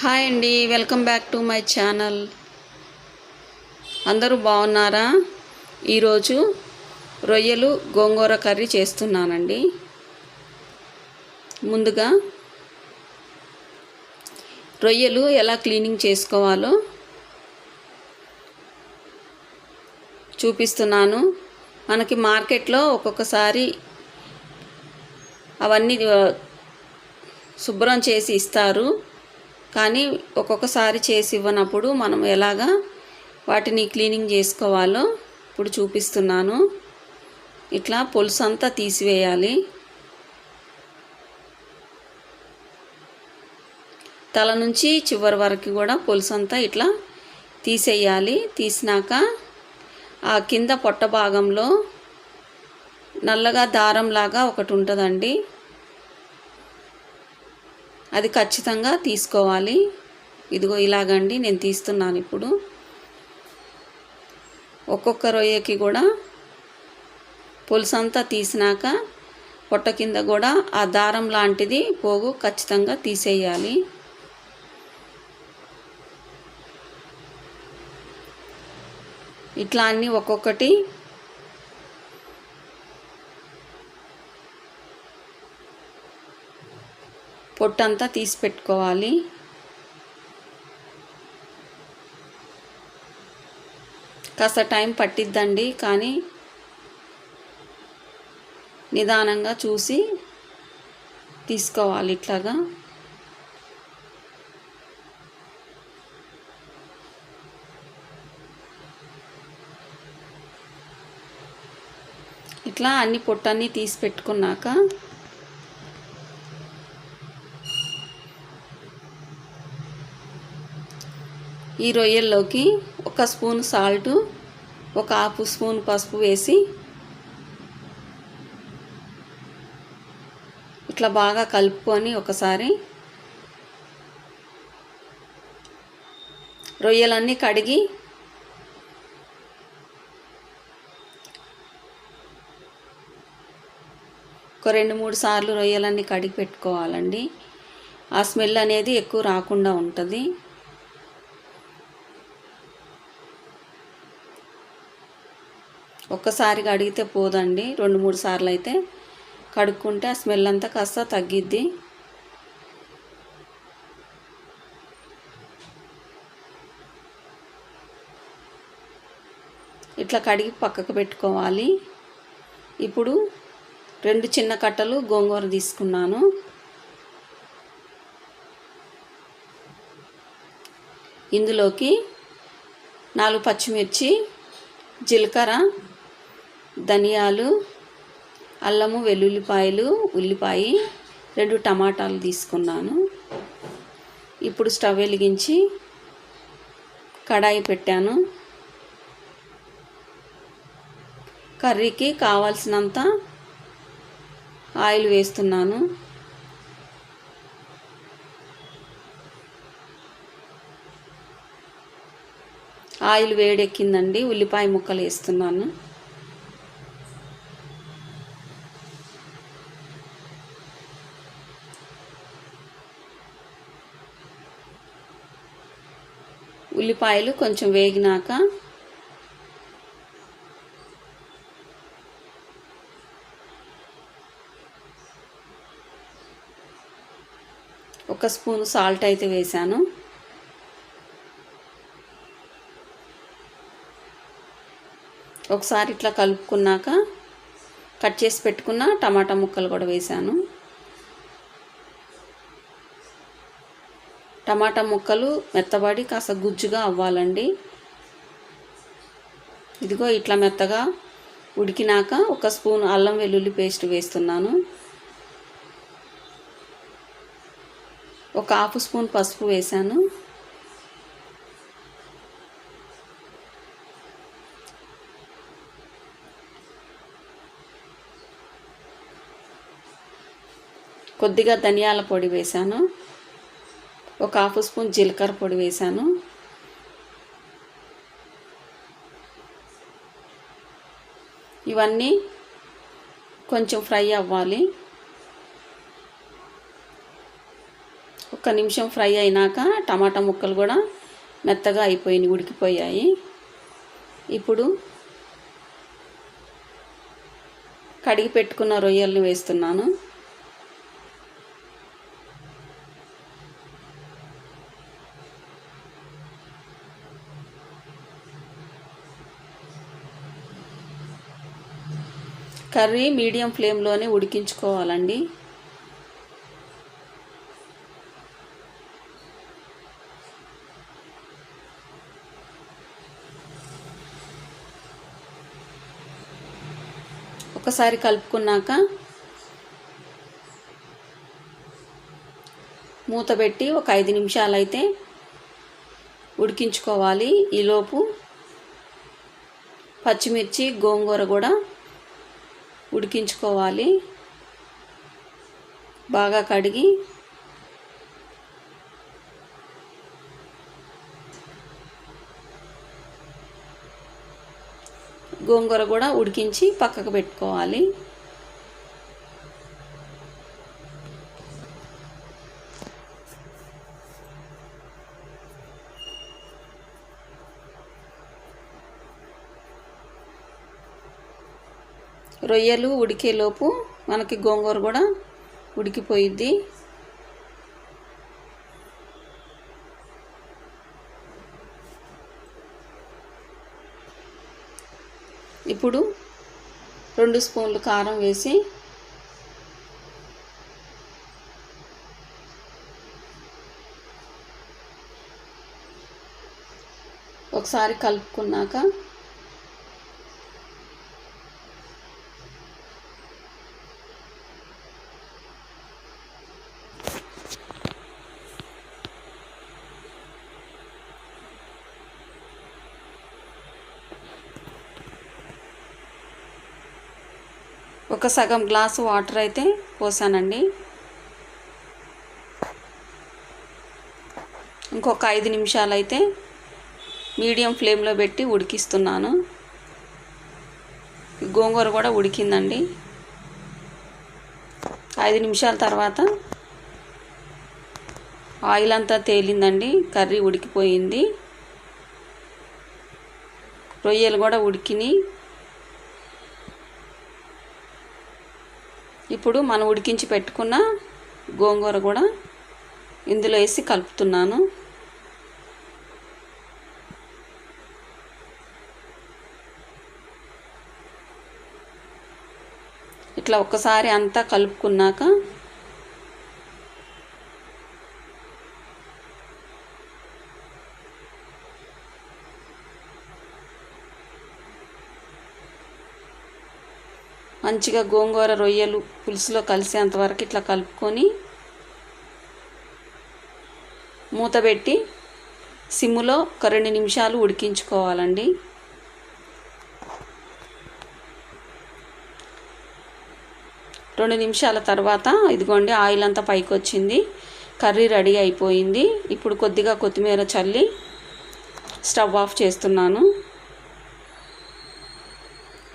Hi అండి, welcome back to my channel. అందరూ బాగున్నారా? ఈరోజు రొయ్యలు గోంగూర కర్రీ చేస్తున్నానండి. ముందుగా రొయ్యలు ఎలా క్లీనింగ్ చేసుకోవాలో చూపిస్తున్నాను. మనకి మార్కెట్లో ఒక్కొక్కసారి అవన్నీ శుభ్రం చేసి ఇస్తారు, కానీ ఒక్కొక్కసారి చేసి ఇవ్వనప్పుడు మనం ఎలాగా వాటిని క్లీనింగ్ చేసుకోవాలో ఇప్పుడు చూపిస్తున్నాను. ఇట్లా పులుసు అంతా తీసివేయాలి. తల నుంచి చివరి వరకు కూడా పులుసు అంతా ఇట్లా తీసేయాలి. తీసినాక ఆ కింద పొట్ట భాగంలో నల్లగా దారంలాగా ఒకటి ఉంటుందండి, అది ఖచ్చితంగా తీసుకోవాలి. ఇదిగో ఇలాగండి నేను తీస్తున్నాను. ఇప్పుడు ఒక్కొక్క రొయ్యకి కూడా పులుసు అంతా తీసినాక పొట్ట కింద కూడా ఆ దారం లాంటిది పోగు ఖచ్చితంగా తీసేయాలి. ఇట్లా అన్నీ ఒక్కొక్కటి పొట్టంతా తీసి పెట్టుకోవాలి. కాస్త టైం పట్టిద్దండి, కానీ నిదానంగా చూసి తీసుకోవాలి. ఇట్లాగా ఇట్లా అన్ని పొట్టన్నీ తీసి పెట్టుకున్నాక ఈ రొయ్యల్లోకి ఒక స్పూన్ సాల్టు, ఒక హాఫ్ స్పూన్ పసుపు వేసి ఇట్లా బాగా కలుపుకొని ఒకసారి రొయ్యలన్నీ కడిగి ఒక 2-3 సార్లు రొయ్యలన్నీ కడిగి పెట్టుకోవాలండి. ఆ స్మెల్ అనేది ఎక్కువ రాకుండా ఉంటుంది. ఒక్కసారి కడిగితే పోదండి, 2-3 సార్లు అయితే కడుక్కుంటే ఆ స్మెల్ అంతా కాస్త తగ్గిద్ది. ఇట్లా కడిగి పక్కకు పెట్టుకోవాలి. ఇప్పుడు 2 చిన్న కట్టలు గోంగూర తీసుకున్నాను. ఇందులోకి 4 పచ్చిమిర్చి, జీలకర్ర, ధనియాలు, అల్లము, వెల్లుల్లిపాయలు, ఉల్లిపాయ, 2 టమాటాలు తీసుకున్నాను. ఇప్పుడు స్టవ్ వెలిగించి కడాయి పెట్టాను. కర్రీకి కావాల్సినంత ఆయిల్ వేస్తున్నాను. ఆయిల్ వేడెక్కిందండి, ఉల్లిపాయ ముక్కలు వేస్తున్నాను. ఉల్లిపాయలు కొంచెం వేగినాక ఒక స్పూన్ సాల్ట్ అయితే వేసాను. ఒకసారి ఇట్లా కలుపుకున్నాక కట్ చేసి పెట్టుకున్న టమాటా ముక్కలు కూడా వేసాను. టమాటా ముక్కలు మెత్తబడి కాస్త గుజ్జుగా అవ్వాలండి. ఇదిగో ఇట్లా మెత్తగా ఉడికినాక ఒక స్పూన్ అల్లం వెల్లుల్లి పేస్ట్ వేస్తున్నాను. ఒక హాఫ్ స్పూన్ పసుపు వేసాను. కొద్దిగా ధనియాల పొడి వేసాను. ఒక హాఫ్ స్పూన్ జీలకర్ర పొడి వేసాను. ఇవన్నీ కొంచెం ఫ్రై అవ్వాలి. ఒక ఒక్క నిమిషం ఫ్రై అయినాక టమాటా ముక్కలు కూడా మెత్తగా అయిపోయినాయి, ఉడికిపోయాయి. ఇప్పుడు కడిగి పెట్టుకున్న రొయ్యల్ని వేస్తున్నాను. కర్రీ మీడియం ఫ్లేమ్లోనే ఉడికించుకోవాలండి. ఒకసారి కలుపుకున్నాక మూత పెట్టి ఒక 5 నిమిషాలు అయితే ఉడికించుకోవాలి. ఈలోపు పచ్చిమిర్చి, గోంగూర కూడా ఉడికించుకోవాలి. బాగా కడిగి గోంగూర కూడా ఉడికించి పక్కకు పెట్టుకోవాలి. రొయ్యలు ఉడికేలోపు మనకి గోంగూర కూడా ఉడికిపోయిద్ది. ఇప్పుడు 2 స్పూన్లు కారం వేసి ఒకసారి కలుపుకున్నాక ఒక సగం గ్లాసు వాటర్ అయితే పోసానండి. ఇంకొక 5 నిమిషాలు అయితే మీడియం ఫ్లేమ్లో పెట్టి ఉడికిస్తున్నాను. గోంగూర కూడా ఉడికిందండి. 5 నిమిషాల తర్వాత ఆయిల్ అంతా తేలిందండి, కర్రీ ఉడికిపోయింది. రొయ్యలు కూడా ఉడికినాయి. ఇప్పుడు మనం ఉడికించి పెట్టుకున్న గోంగూర కూడా ఇందులో వేసి కలుపుతున్నాను. ఇట్లా ఒక్కసారి అంతా కలుపుకున్నాక మంచిగా గోంగూర రొయ్యలు పులుసులో కలిసేంతవరకు ఇట్లా కలుపుకొని మూత పెట్టి సిమ్ములో ఒక 2 నిమిషాలు ఉడికించుకోవాలండి. రెండు నిమిషాల తర్వాత ఇదిగోండి ఆయిల్ అంతా పైకి వచ్చింది, కర్రీ రెడీ అయిపోయింది. ఇప్పుడు కొద్దిగా కొత్తిమీర చల్లి స్టవ్ ఆఫ్ చేస్తున్నాను.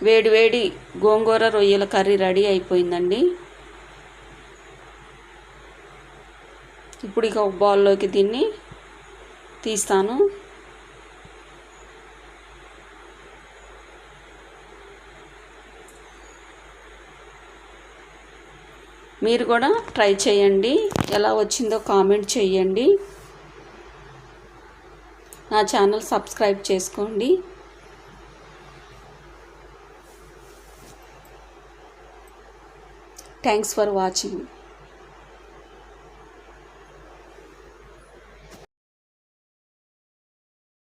వేడి వేడి గోంగూర రొయ్యల కర్రీ రెడీ అయిపోయిందండి. ఇప్పుడు ఇక ఒక బౌల్లోకి దీన్ని తీస్తాను. మీరు కూడా ట్రై చేయండి, ఎలా వచ్చిందో కామెంట్ చేయండి. నా ఛానల్ సబ్స్క్రైబ్ చేసుకోండి. Thanks for watching.